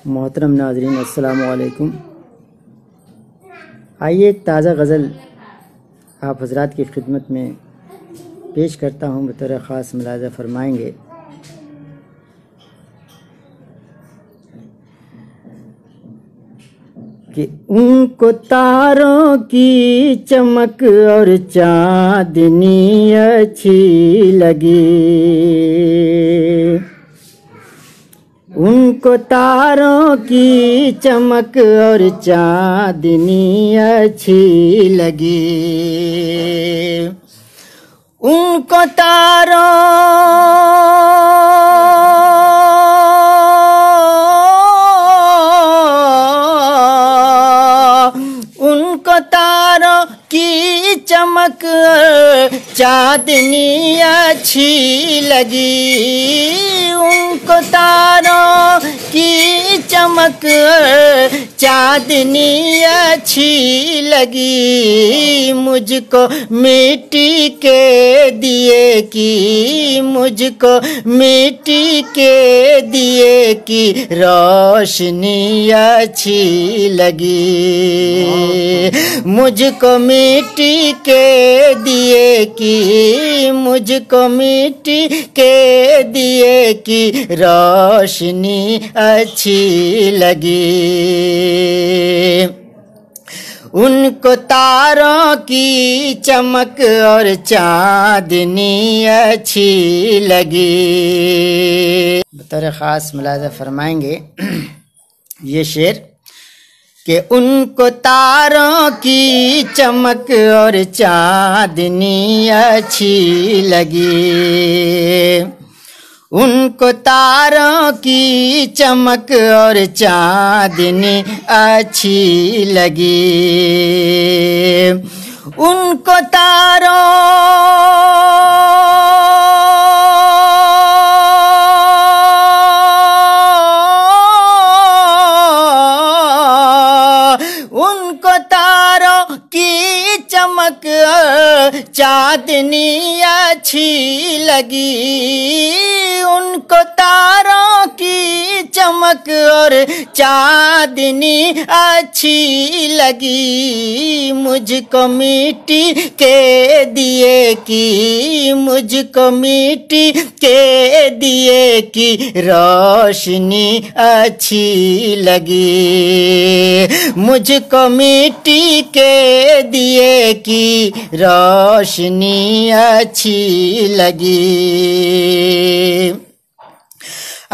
मोहतरम नाज़रीन अस्सलामु अलैकुम। आइए एक ताज़ा गज़ल आप हज़रात की खिदमत में पेश करता हूँ, बतौर ख़ास मुलाज़ा फ़रमाएँगे। कि उनको तारों की चमक और चाँदनी अच्छी लगी, उनको तारों की चमक और चाँदनी अच्छी लगी, उनको तारों की चमक चाँदनी अच्छी लगी, उनको तारों की चमक चाँदनी अच्छी लगी। मुझको मिट्टी के दिए की, मुझको मिट्टी के दिए की रोशनी अच्छी लगी, मुझको मिट्टी के दिए की, मुझको मिट्टी के दिए की रोशनी अच्छी लगी। उनको तारों की चमक और चाँदनी अच्छी लगी। बतौर ख़ास मुलाज़ा फरमाएंगे ये शेर कि उनको तारों की चमक और चाँदनी अच्छी लगी, उनको तारों की चमक और चाँदनी अच्छी लगी, उनको तारों की चमक चाँदनी अच्छी लगी, उनको तारों की चमक और चाँदनी अच्छी लगी। मुझको मिट्टी के दिए की, मुझको मिट्टी के दिए की रोशनी अच्छी लगी, मुझको मिट्टी के दिए की रोशनी अच्छी लगी।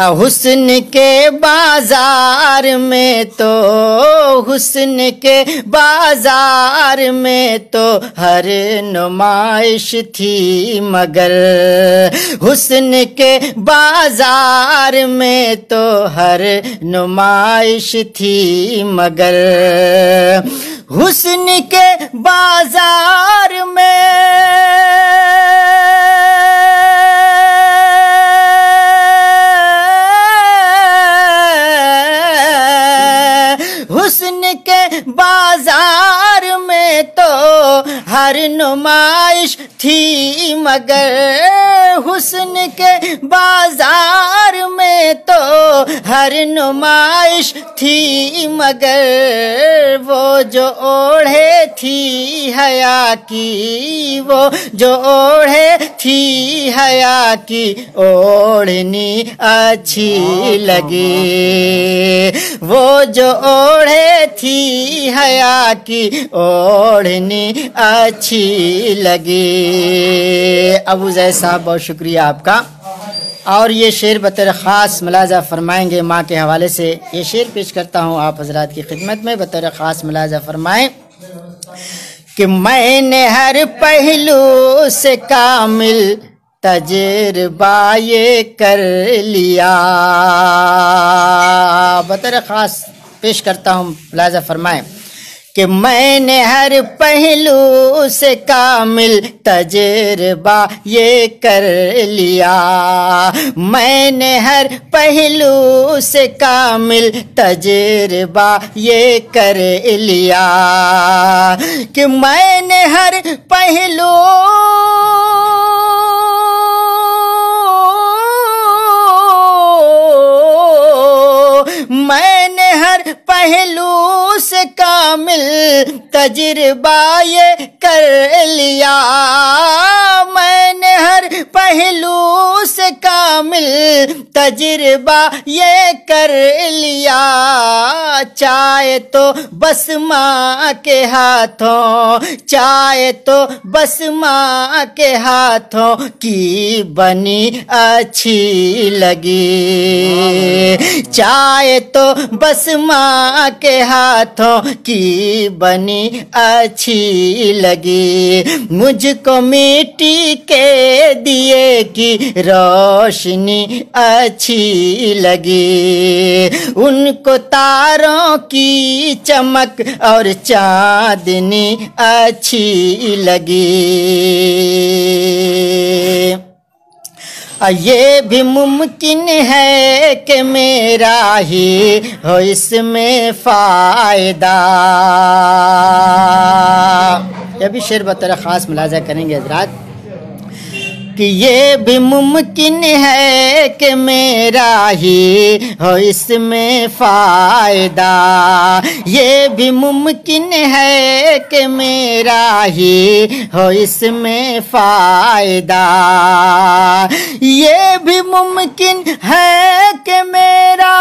हुस्न के बाजार में तो, हुस्न के बाजार में तो हर नुमाइश थी, मगर हुस्न के बाजार में तो हर नुमाइश थी, मगर हुस्न के बाजार में हुस्न के बाजार में तो हर नुमाइश थी, मगर हुस्न के बाजार में तो हर नुमाइश थी, मगर वो जो ओढ़े थी हया की, वो जो ओढ़े थी हया की ओढ़नी अच्छी लगी, वो जो ओढ़े थी हया की ओढ़नी अच्छी लगी। अबू ज़ैद साहब बहुत शुक्रिया आपका। और ये शेर बतौर ख़ास मुलाज़ा फरमाएंगे माँ के हवाले से। ये शेर पेश करता हूँ आप हज़रात की खिदमत में, बतौर ख़ास मुलाज़ा फरमाएं कि मैंने हर पहलू से कामिल तजुर्बा ये कर लिया। बतौर ख़ास पेश करता हूँ, मुलाज़ा फरमाएं कि मैंने हर पहलू से कामिल तजुर्बा ये कर लिया, मैंने हर पहलू से कामिल तजुर्बा ये कर लिया, कि मैंने हर पहलू मैं पहलू से कामिल तजुर्बा ये कर लिया, मैंने हर पहलू से कामिल तजुर्बा ये कर लिया। चाय तो बस माँ के हाथों, चाय तो बस माँ के हाथों की बनी अच्छी लगी, चाय तो बस माँ के हाथों की बनी अच्छी लगी। मुझको मिट्टी के दिए की रोशनी अच्छी लगी, उनको तारों की चमक और चांदनी अच्छी लगी। ये भी मुमकिन है कि मेरा ही हो इसमें फ़ायदा। यह भी शेर बतौर ख़ास मुलाज़ा करेंगे हज़रात कि ये भी मुमकिन है कि मेरा ही हो इसमें फ़ायदा, ये भी मुमकिन है कि मेरा ही हो इसमें फ़ायदा, ये भी मुमकिन है कि मेरा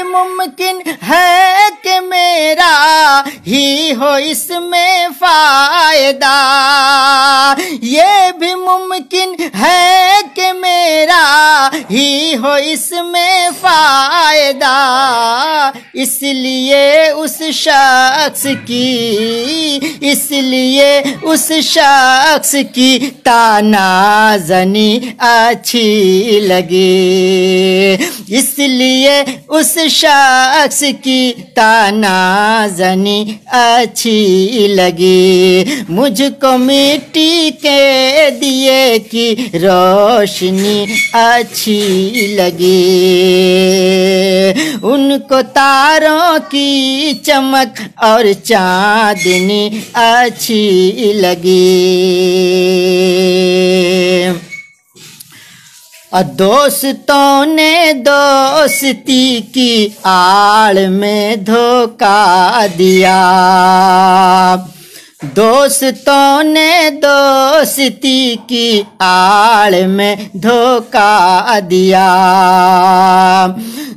मुमकिन है कि मेरा ही हो इसमें फ़ायदा, ये भी मुमकिन है कि मेरा ही हो इसमें फ़ायदा। इसलिए उस शख्स की, इसलिए उस शख्स की तानाज़नी अच्छी लगी, इसलिए उस शख्स की तानाज़नी अच्छी लगी। मुझको मिट्टी के दिए की रोशनी अच्छी लगी, उनको तारों की चमक और चांदनी अच्छी लगी। और दोस्तों ने दोस्ती की आड़ में धोखा दिया, दोस्तों ने दोस्ती की आड़ में धोखा दिया,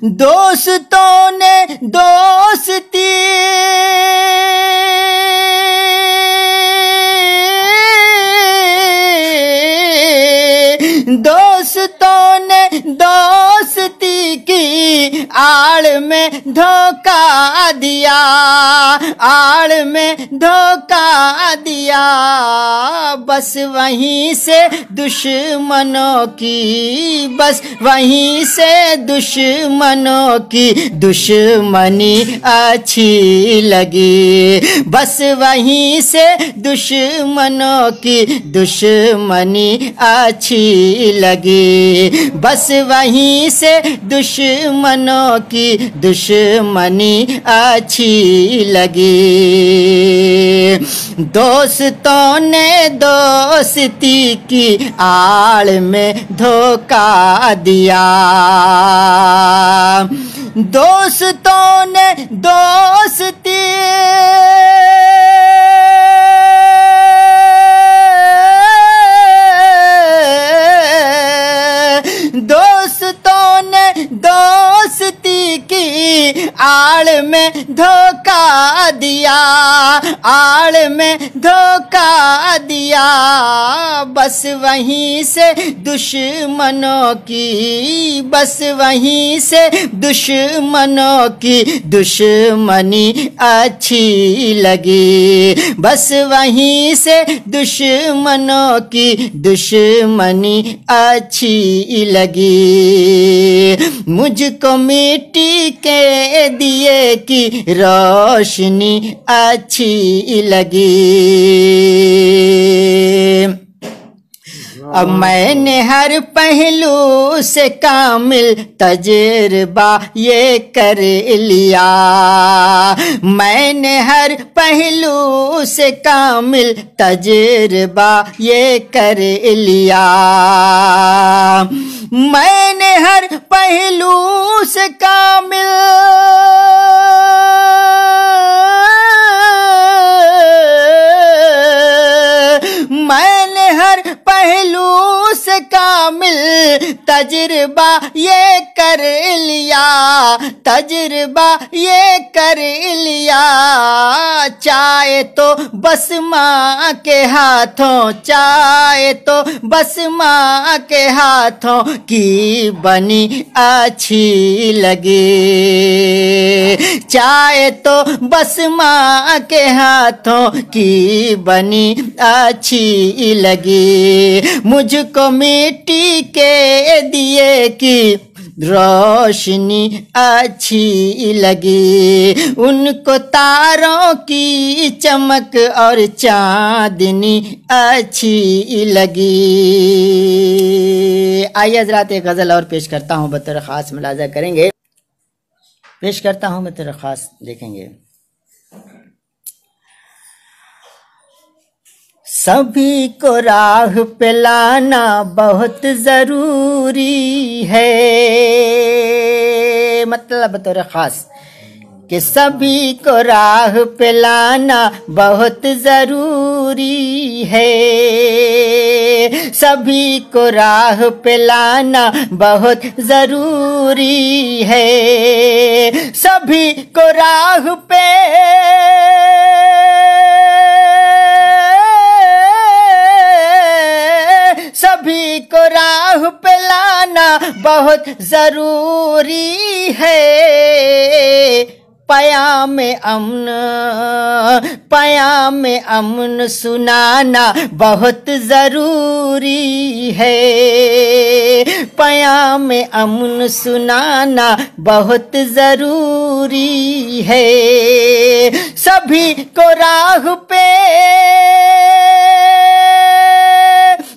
दोस्तों ने दोस्ती दोस्तों ने दोस्ती की आड़ में धोखा दिया, आड़ में धोखा दिया। बस वहीं से दुश्मनों की, बस वहीं से दुश्मनों की दुश्मनी अच्छी लगी, बस वहीं से दुश्मनों की दुश्मनी अच्छी लगी, बस वहीं से दुश्मनों की दुश्मनी अच्छी लगी। दोस्तों ने दोस्ती की आड़ में धोखा दिया, दोस्तों ने दोस्ती दोस्तों ने दोस्ती की आड़ में धोखा दिया, आड़ में धोखा दिया। बस वहीं से दुश्मनों की, बस वहीं से दुश्मनों की दुश्मनी अच्छी लगी, बस वहीं से दुश्मनों की दुश्मनी अच्छी लगी। मुझको मिट्टी के दिए की रोशनी अच्छी लगी। अब मैंने हर पहलू से कामिल तजुर्बा ये कर लिया, मैंने हर पहलू से कामिल तजुर्बा ये कर लिया, मैंने हर पहलू से कामिल मैंने हर पहलू से कामिल तजुर्बा ये कर लिया, तजुर्बा ये कर लिया। चाहे तो बस माँ के हाथों, चाहे तो बस माँ के हाथों की बनी अच्छी लगे, चाहे तो बस माँ के हाथों की बनी अच्छी लगी। मुझको मिट्टी के दिए की रोशनी अच्छी लगी, उनको तारों की चमक और चांदनी अच्छी लगी। आइए हज़रात एक गज़ल और पेश करता हूँ, बतौर ख़ास मुलाज़ा करेंगे, पेश करता हूँ बतौर ख़ास, देखेंगे। सभी को राह पे लाना बहुत ज़रूरी है, मतलब बतौर ख़ास कि सभी को राह पे लाना बहुत ज़रूरी है, सभी को राह पे लाना बहुत ज़रूरी है, सभी को राह पे सभी को राह पे लाना बहुत ज़रूरी है। पयाम अमन, पयाम अमन सुनाना बहुत ज़रूरी है, पयाम अमन सुनाना बहुत ज़रूरी है। सभी को राह पे,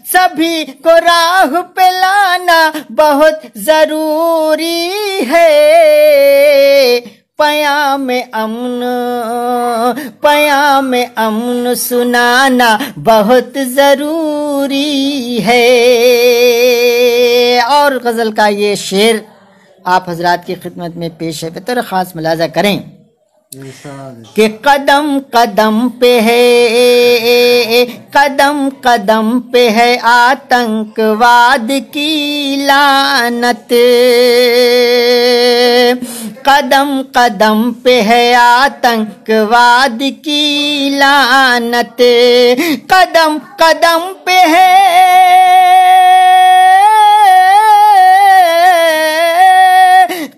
सभी को राह पे लाना बहुत ज़रूरी है। पयाम अमन, पयाम अमन सुनाना बहुत ज़रूरी है। और गज़ल का ये शेर आप हजरात की खिदमत में पेश है, बतौर ख़ास मुलाज़ा करें कि कदम कदम पे है, कदम कदम पे है आतंकवाद की लानत, कदम कदम पे है आतंकवाद की लानत, कदम कदम पे है,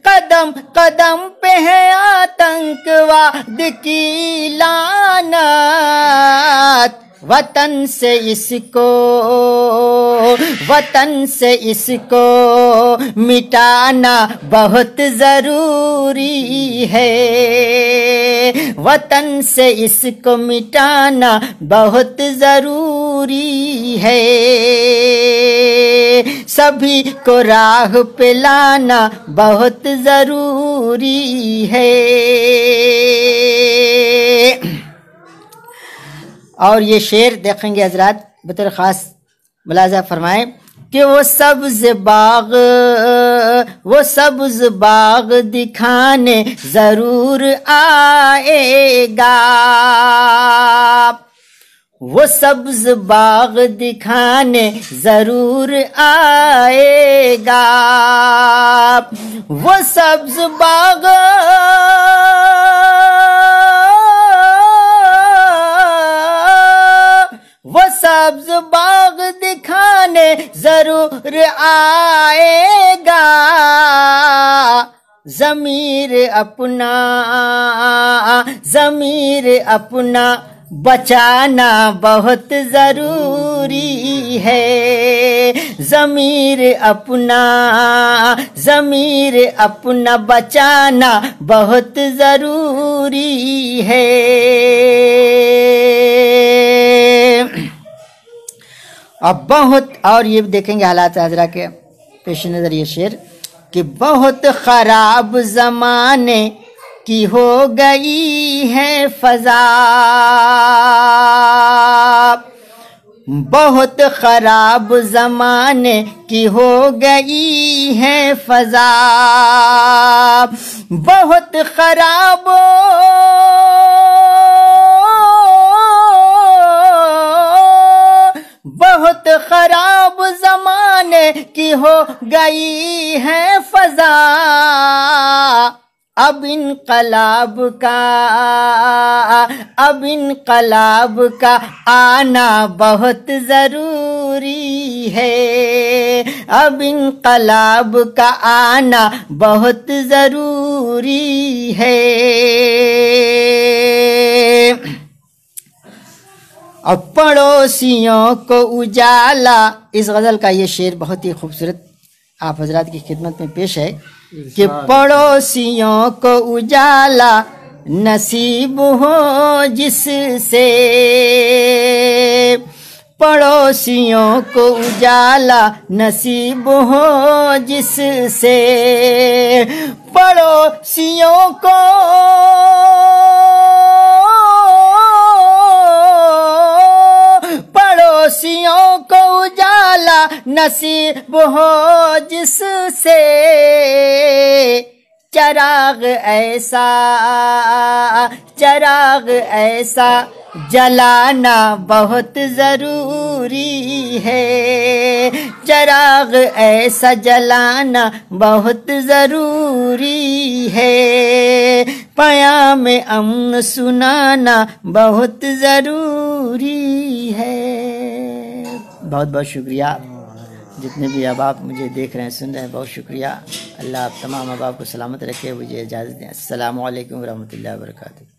कदम कदम पे है आतंकवाद की लानत। वतन से इसको, वतन से इसको मिटाना बहुत ज़रूरी है, वतन से इसको मिटाना बहुत ज़रूरी है। सभी को राह पे लाना बहुत ज़रूरी है। और ये शेर देखेंगे हजरात, बतौर ख़ास मुलाज़ा फरमाएं कि वो सब्ज़ बाग, वो सब्ज़ बाग दिखाने ज़रूर आएगा, वो सब्ज़ बाग दिखाने ज़रूर आएगा, वो सब्ज़ बाग, वो सब्ज़ बाग दिखाने ज़रूर आएगा। ज़मीर अपना, ज़मीर अपना बचाना बहुत ज़रूरी है, ज़मीर अपना, ज़मीर अपना बचाना बहुत ज़रूरी है। अब बहुत, और ये देखेंगे हालात हजरा के पेश नज़र ये शेर कि बहुत ख़राब ज़माने की हो गई है फ़ज़ा, बहुत ख़राब ज़माने की हो गई है फ़ज़ा, बहुत ख़राब बहुत ख़राब ज़माने की हो गई है फ़ज़ा, अब इनकलाब का आना बहुत ज़रूरी है, अब इनकलाब का आना बहुत ज़रूरी है। अब पड़ोसियों को उजाला, इस गज़ल का ये शेर बहुत ही खूबसूरत आप हजरात की खिदमत में पेश है कि पड़ोसियों को उजाला नसीब हो जिससे, पड़ोसियों को उजाला नसीब हो जिससे, पड़ोसियों को उजाला नसीब हो जिससे, चराग ऐसा जलाना बहुत ज़रूरी है, चराग ऐसा जलाना बहुत ज़रूरी है, पयाम अमन सुनाना बहुत ज़रूरी है। बहुत बहुत शुक्रिया जितने भी अहबाब मुझे देख रहे हैं सुन रहे हैं, बहुत शुक्रिया। अल्लाह आप तमाम अहबाब को सलामत रखे। मुझे इजाज़त दें। अस्सलामु अलैकुम रहमतुल्लाहि व बरकातुहू।